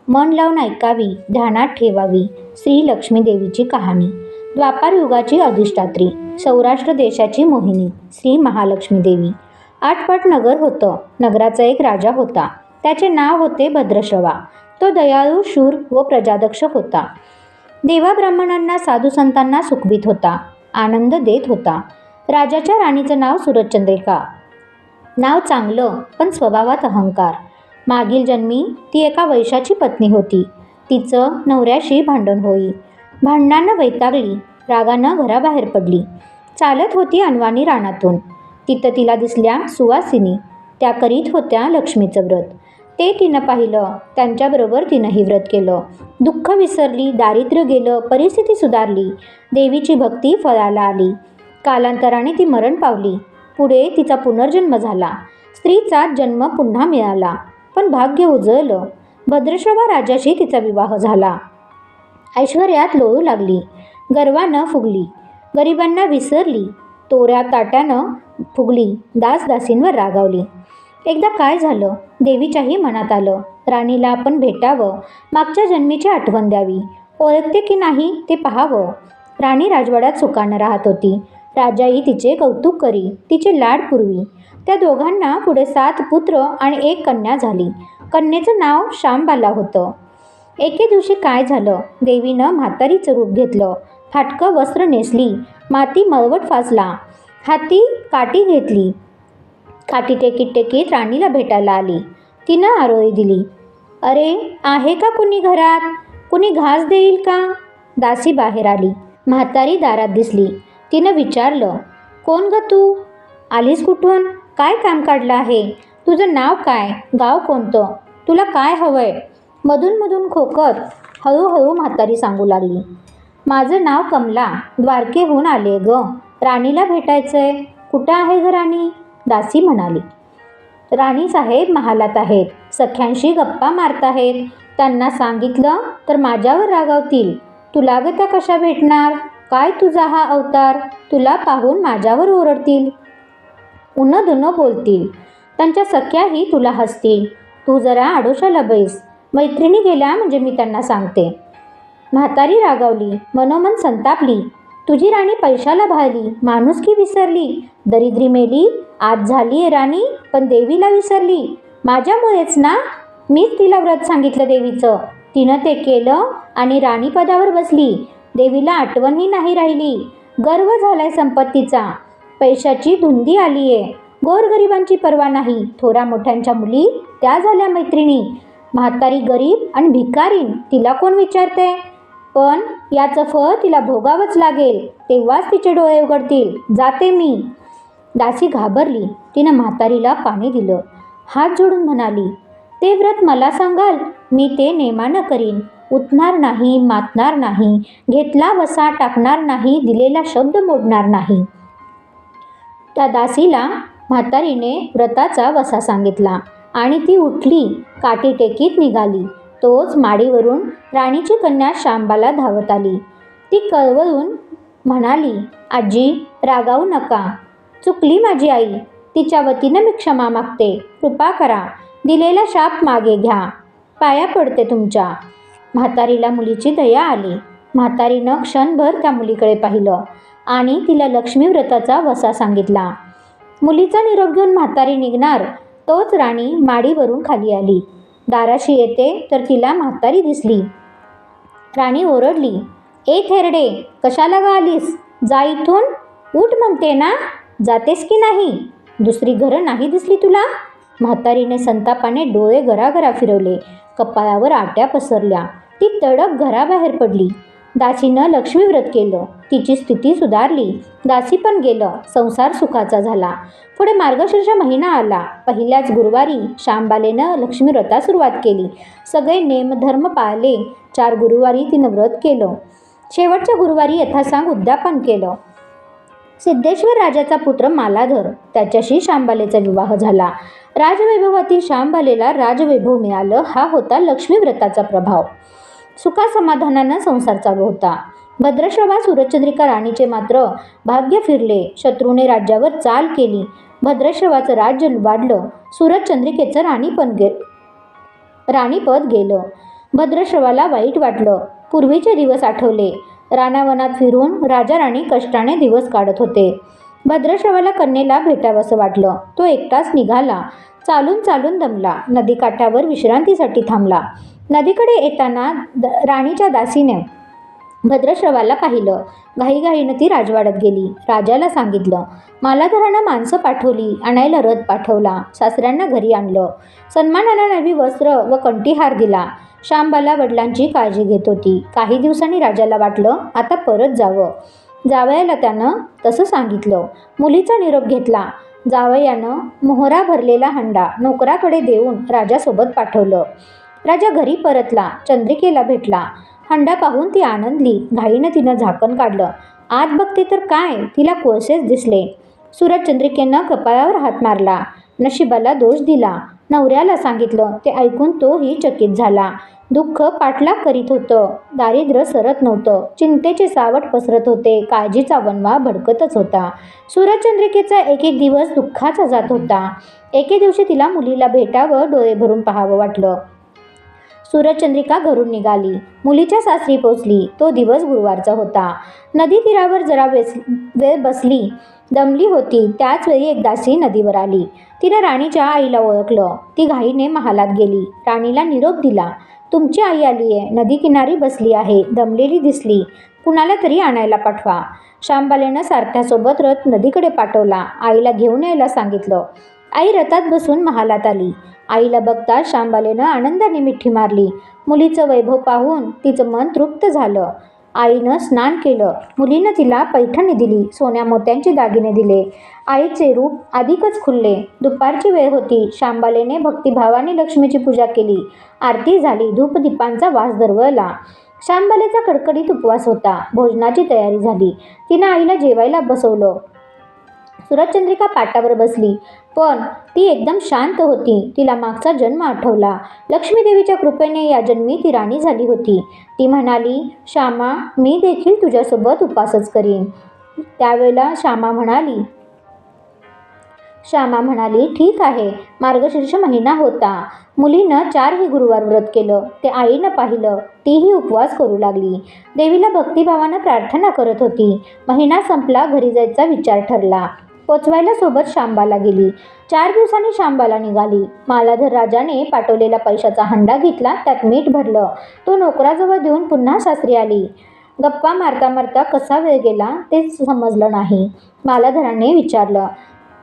मन लावून ऐकावी, ध्यानात ठेवावी. श्री लक्ष्मी देवीची कहाणी. द्वापार युगाची अधिष्ठात्री, सौराष्ट्र देशाची मोहिनी श्री महालक्ष्मी देवी. आटपाट नगर होतं. नगराचा एक राजा होता. त्याचे नाव होते भद्रश्रवा. तो दयाळू, शूर व प्रजादक्ष होता. देवा ब्राह्मणांना, साधू संतांना सुखवीत होता, आनंद देत होता. राजाच्या राणीचं नाव सुरचंद्रिका. नाव चांगलं, पण स्वभावात अहंकार. मागील जन्मी ती एका वैश्याची पत्नी होती. तिचं नवऱ्याशी भांडण होई. भांडणानं वैतागली, रागानं घराबाहेर पडली. चालत होती अनवाणी रानातून. तिथं तिला दिसल्या सुवासिनी. त्या करीत होत्या लक्ष्मीचं व्रत. ते तिनं पाहिलं. त्यांच्याबरोबर तिनंही व्रत केलं. दुःख विसरली, दारिद्र्य गेलं, परिस्थिती सुधारली. देवीची भक्ती फळाला आली. कालांतराने ती मरण पावली. पुढे तिचा पुनर्जन्म झाला. स्त्रीचा जन्म पुन्हा मिळाला. पण भाग्य उजळलं. भद्रश्रवा राजाशी तिचा विवाह झाला. ऐश्वर्यात लोळू लागली. गर्वानं फुगली. गरिबांना विसरली. तोऱ्या ताट्यानं फुगली. दासदासींवर रागावली. एकदा काय झालं, देवीच्याही मनात आलं. राणीला आपण भेटावं, मागच्या जन्मीची आठवण द्यावी. ओळखते की नाही ते पाहावं. राणी राजवाड्यात सुखानं राहत होती. राजाही तिचे कौतुक करी, तिचे लाड पुरवी. त्या दोघांना पुढे 7 पुत्र आणि 1 कन्या झाली. कन्येचं नाव शांबाला होतं. एके दिवशी काय झालं, देवीनं म्हातारीचं रूप घेतलं. फाटकं वस्त्र नेसली. माती मळवट फासला. हाती काठी घेतली. काठी टेकीत टेकीत राणीला भेटायला आली. तिनं आरोळी दिली. अरे, आहे का कुणी घरात? कुणी घास देईल का? दासी बाहेर आली. म्हातारी दारात दिसली. तिनं विचारलं, कोण ग तू? आलीस कुठून? काय काम काढलं आहे? तुझं नाव काय? गाव कोणतं? तुला काय हवंय? मधून मधून खोकत हळूहळू म्हातारी सांगू लागली. माझं नाव कमला. द्वारकेहून आले ग. राणीला भेटायचंय. कुठं आहे ग राणी? दासी म्हणाली. राणीसाहेब महालात आहेत. सख्यांशी गप्पा मारत आहेत. त्यांना सांगितलं तर माझ्यावर रागावतील. तुला ग त्या कशा भेटणार? काय तुझा हा अवतार? तुला पाहून माझ्यावर ओरडतील. उनं दुनं बोलतील. त्यांच्या सख्याही तुला हसतील. तू जरा आडोशाला बैस. मैत्रिणी गेल्या म्हणजे मी त्यांना सांगते. म्हातारी रागावली. मनोमन संतापली. तुझी राणी पैशाला भाळली, माणुसकी विसरली. दरिद्री मेली. आज झाली आहे राणी, पण देवीला विसरली. माझ्यामुळेच ना. मीच तिला व्रत सांगितलं देवीचं. तिनं ते केलं आणि राणीपदावर बसली. देवीला आठवणही नाही राहिली. गर्व झालाय संपत्तीचा. पैशाची धुंदी आली आहे. गोरगरिबांची पर्वा नाही. थोरा मोठ्यांच्या मुली त्या झाल्या मैत्रिणी. म्हातारी गरीब आणि भिकारीन, तिला कोण विचारते? पण याचं फळ तिला भोगावंच लागेल. तेव्हाच तिचे डोळे उघडतील. जाते मी. दासी घाबरली. तिनं म्हातारीला पाणी दिलं. हात जोडून म्हणाली, ते व्रत मला सांगाल? मी ते नेमानं करीन. उठणार नाही, मातणार नाही. घेतला वसा टाकणार नाही. दिलेला शब्द मोडणार नाही. त्या दासीला म्हातारीने व्रताचा वसा सांगितला आणि ती उठली. काठी टेकीत निघाली. तोच माडीवरून राणीची कन्या शांबाला धावत आली. ती कळवळून म्हणाली, आजी, रागावू नका. चुकली माझी आई. तिच्या वतीनं मी क्षमा मागते. कृपा करा. दिलेला शाप मागे घ्या. पाया पडते तुमच्या. म्हातारीला मुलीची दया आली. म्हातारीनं क्षणभर त्या मुलीकडे पाहिलं आणि तिला लक्ष्मी व्रताचा वसा सांगितला. मुलीचा निरोप घेऊन म्हातारी निघणार, तोच राणी माडीवरून खाली आली. दाराशी येते तर तिला म्हातारी दिसली. राणी ओरडली, ए थेरडे, कशाला ग आलीस? जा इथून. उठ म्हणते ना. जातेस की नाही? दुसरी घरं नाही दिसली तुला? म्हातारीने संतापाने डोळे गरागरा फिरवले. कपाळावर आट्या पसरल्या. ती तडक घराबाहेर पडली. दासीनं लक्ष्मी व्रत केलं. तिची स्थिती सुधारली. दासी पण गेलं. संसार सुखाचा झाला. पुढे मार्गशीर्ष महिना आला. पहिल्याच गुरुवारी शांबालेनं लक्ष्मी व्रतास सुरुवात केली. सगळे नेमधर्म पाळले. 4 गुरुवारी तिनं व्रत केलं. शेवटच्या गुरुवारी यथासांग उद्यापन केलं. सिद्धेश्वर राजाचा पुत्र मालाधर, त्याच्याशी शांबालेचा विवाह झाला. राजवैभवातील शांबालेला राजवैभव मिळालं. हा होता लक्ष्मी व्रताचा प्रभाव. सुखासमाधानानं संसार चालू होता. भद्रश्रवा सुरचंद्रिका राणीचे मात्र भाग्य फिरले. शत्रूने राज्यावर चाल केली. भद्रश्रवाचं राज्य वाढलं. सुरचंद्रिकेचं राणीपद गेलं. भद्रश्रवाला वाईट वाटलं. पूर्वीचे दिवस आठवले. रानावनात फिरून राजा राणी कष्टाने दिवस काढत होते. भद्रश्रवाला कन्येला भेटावंसं वाटलं. तो एकटाच निघाला. चालून चालून दमला. नदीकाठावर विश्रांतीसाठी थांबला. नदीकडे येताना राणीच्या दासीने भद्रश्रवाला पाहिलं. घाईघाईनं ती राजवाड्यात गेली. राजाला सांगितलं. मालाधरानं माणसं पाठवली, आणायला रथ पाठवला, सासऱ्यांना घरी आणलं, सन्मानानं नवी वस्त्र व कंठीहार दिला. शांबाला वडिलांची काळजी घेत होती. काही दिवसांनी राजाला वाटलं आता परत जावं. जावयाला त्यानं तसं सांगितलं. मुलीचा निरोप घेतला. जावयानं मोहरा भरलेला हंडा नोकराकडे देऊन राजासोबत पाठवलं. राजा घरी परतला. चंद्रिकेला भेटला. हंडा पाहून ती आनंदली. घाईनं तिनं झाकण काढलं. आत बघते तर काय, तिला कोळसेच दिसले. सूरज चंद्रिकेनं कपाळावर हात मारला. नशिबाला दोष दिला. नवऱ्याला सांगितलं. ते ऐकून तोही चकित झाला. दुःख पाठलाग करीत होतं. दारिद्र्य सरत नव्हतं. चिंतेचे सावट पसरत होते. काळजीचा वणवा भडकतच होता. सूरज चंद्रिकेचा एक एक दिवस दुःखाचा जात होता. एके दिवशी तिला मुलीला भेटावं, डोळे भरून पाहावं वाटलं. सूरजचंद्रिका घरून निघाली. मुलीच्या सासरी पोचली. तो दिवस गुरुवारचा होता. नदी तीरावर जरा वेळ बसली. दमली होती. त्याच वेळी एक दासी नदीवर आली. तिनं राणीच्या आईला ओळखलं. ती घाईने महालात गेली. राणीला निरोप दिला. तुमची आई आली आहे. नदी किनारी बसली आहे. दमलेली दिसली. कुणाला तरी आणायला पाठवा. शांबालेनं सारथ्यासोबत रथ नदीकडे पाठवला. आईला घेऊन यायला सांगितलं. आई रथात बसून महालात आली. आईला बघता शांबालेनं आनंदाने मिठी मारली. मुलीचं वैभव पाहून तिचं मन तृप्त झालं. आईनं स्नान केलं. मुलीनं तिला पैठणी दिली. सोन्या मोत्यांचे दागिने दिले. आईचे रूप अधिकच खुलले. दुपारची वेळ होती. शांबालेने भक्तिभावाने लक्ष्मीची पूजा केली. आरती झाली. धूपदीपांचा वास दरवळला. शांबालेचा कडकडीत उपवास होता. भोजनाची तयारी झाली. तिनं आईला जेवायला बसवलं. सूरजचंद्रिका पाटावर बसली. पण ती एकदम शांत होती. तिला मागचा जन्म आठवला. लक्ष्मीदेवीच्या कृपेने या जन्मी ती राणी झाली होती. ती म्हणाली, श्यामा, मी देखील तुझ्यासोबत उपासच करीन. त्यावेळेला श्यामा म्हणाली, ठीक आहे. मार्गशीर्ष महिना होता. मुलीनं 4ही गुरुवार व्रत केलं. ते आईनं पाहिलं. तीही उपवास करू लागली. देवीला भक्तिभावानं प्रार्थना करत होती. महिना संपला. घरी जायचा विचार ठरला. पोचवायला सोबत शांबाला गेली. 4 दिवसांनी शांबाला निघाली. मालाधर राजाने पाठवलेला पैशाचा हंडा घेतला. त्यात मीठ भरलं. तो नोकराजवळ देऊन पुन्हा सासरी आली. गप्पा मारता मारता कसा वेळ गेला तेच समजलं नाही. मालाधराने विचारलं,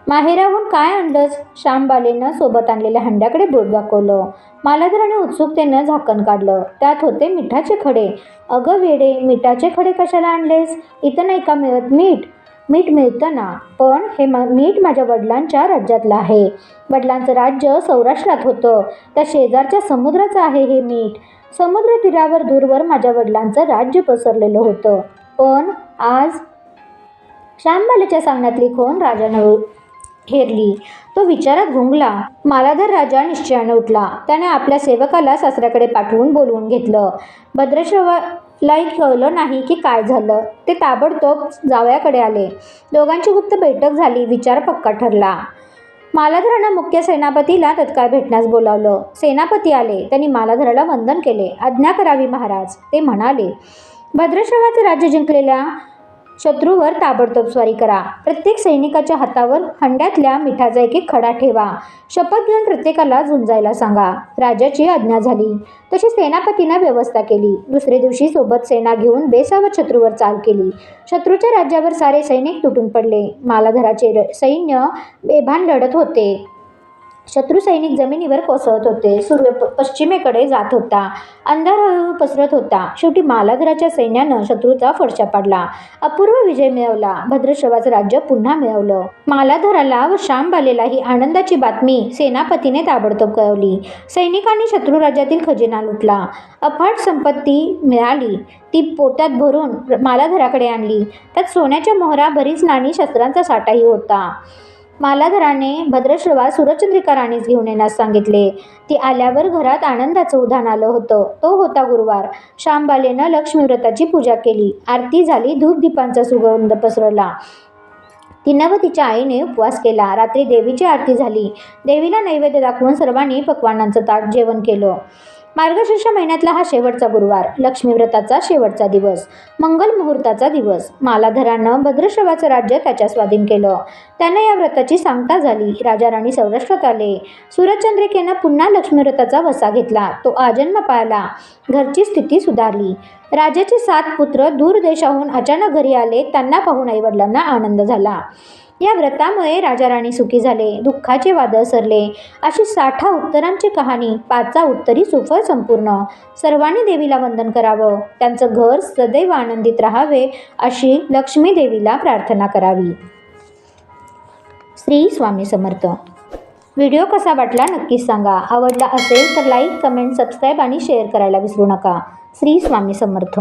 माहेराहून काय आणलंस? शांबालेनं सोबत आणलेल्या हंड्याकडे बोट दाखवलं. मालाधराने उत्सुकतेनं झाकण काढलं. त्यात होते मिठाचे खडे. अगं वेडे, मिठाचे खडे कशाला आणलेस? इथं नाही का मिळत मीठ? मीठ मिळतं ना, पण हे मीठ माझ्या वडिलांच्या राज्यातलं आहे. वडिलांचं राज्य सौराष्ट्रात होतं. त्या शेजारच्या समुद्राचं आहे हे मीठ. समुद्र तीरावर दूरवर माझ्या वडिलांचं राज्य पसरलेलं होतं. पण आज शांबालेच्या सांगण्यातली खूण राजानं हेरली. तो विचारात गुंगला. मालाधर राजा निश्चयानं उठला. त्याने आपल्या सेवकाला सासऱ्याकडे पाठवून बोलवून घेतलं. भद्रश्रवाला कळलं नाही की काय झालं. ते ताबडतोब जावयाकडे आले. दोघांची गुप्त बैठक झाली. विचार पक्का ठरला. मालाधरानं मुख्य सेनापतीला तत्काळ भेटण्यास बोलावलं. सेनापती आले. त्यांनी मालाधराला वंदन केले. आज्ञा करावी महाराज. ते म्हणाले, भद्रश्रवाचे राज्य जिंकलेल्या शत्रूवर ताबडतोब स्वारी करा. प्रत्येक सैनिकाच्या हातावर हंड्यातल्या मिठाचा एक एक खडा ठेवा. शपथ घेऊन प्रत्येकाला झुंजायला सांगा. राजाची आज्ञा झाली. तशी सेनापतीनं व्यवस्था केली. दुसरे दिवशी सोबत सेना घेऊन बेसावत शत्रूवर चाल केली. शत्रूच्या राज्यावर सारे सैनिक तुटून पडले. मालाधराचे सैन्य बेभान लढत होते. शत्रू सैनिक जमिनीवर कोसळत होते. सूर्य पश्चिमेकडे जात होता. अंधार हळूहळू पसरत होता. शेवटी मालाधराच्या सैन्यानं शत्रूचा फडशा पाडला. अपूर्व विजय मिळवला. भद्रश्रवाचं राज्य पुन्हा मिळवलं. मालाधराला व शांबालेला ही आनंदाची बातमी सेनापतीने ताबडतोब कळवली. सैनिकांनी शत्रू राज्यातील खजिना लुटला. अफाट संपत्ती मिळाली. ती पोत्यात भरून मालाधराकडे आणली. त्यात सोन्याच्या मोहरा, बरीच नाणी, शस्त्रांचा साठाही होता. मालाधराने भद्रश्रवा सूरजचंद्रिका राणीस घेऊन येण्यास सांगितले. ती आल्यावर घरात आनंदाचं उधाण आलं होतं. तो होता गुरुवार. शांबालेनं लक्ष्मीव्रताची पूजा केली. आरती झाली. धूपदीपांचा सुगंध पसरला. तिनं व तिच्या आईने उपवास केला. रात्री देवीची आरती झाली. देवीला नैवेद्य दाखवून सर्वांनी पक्वान्नांचं ताट जेवण केलं. मार्गशीर्ष महिन्यातला हा शेवटचा गुरुवार, लक्ष्मी व्रताचा शेवटचा दिवस, मंगल मुहूर्ताचा दिवस. मालाधरानं भद्रश्रवाचं राज्य त्याच्या स्वाधीन केलं. त्यानं या व्रताची सांगता झाली. राजा राणी सौराष्ट्रात आले. सूरजचंद्रिकेनं पुन्हा लक्ष्मी व्रताचा वसा घेतला. तो आजन्म पाळला. घरची स्थिती सुधारली. राजाचे 7 पुत्र दूर देशाहून अचानक घरी आले. त्यांना पाहून आईवडिलांना आनंद झाला. या व्रतामुळे राजा राणी सुखी झाले. दुःखाचे वादळ सरले. अशी 60 उत्तरांची कहाणी. 5चा उत्तरी सुफल संपूर्ण. सर्वांनी देवीला वंदन करावं. त्यांचं घर सदैव आनंदित राहावे अशी लक्ष्मी देवीला प्रार्थना करावी. श्री स्वामी समर्थ. व्हिडिओ कसा वाटला नक्कीच सांगा. आवडला असेल तर लाईक, कमेंट, सबस्क्राईब आणि शेअर करायला विसरू नका. श्री स्वामी समर्थ.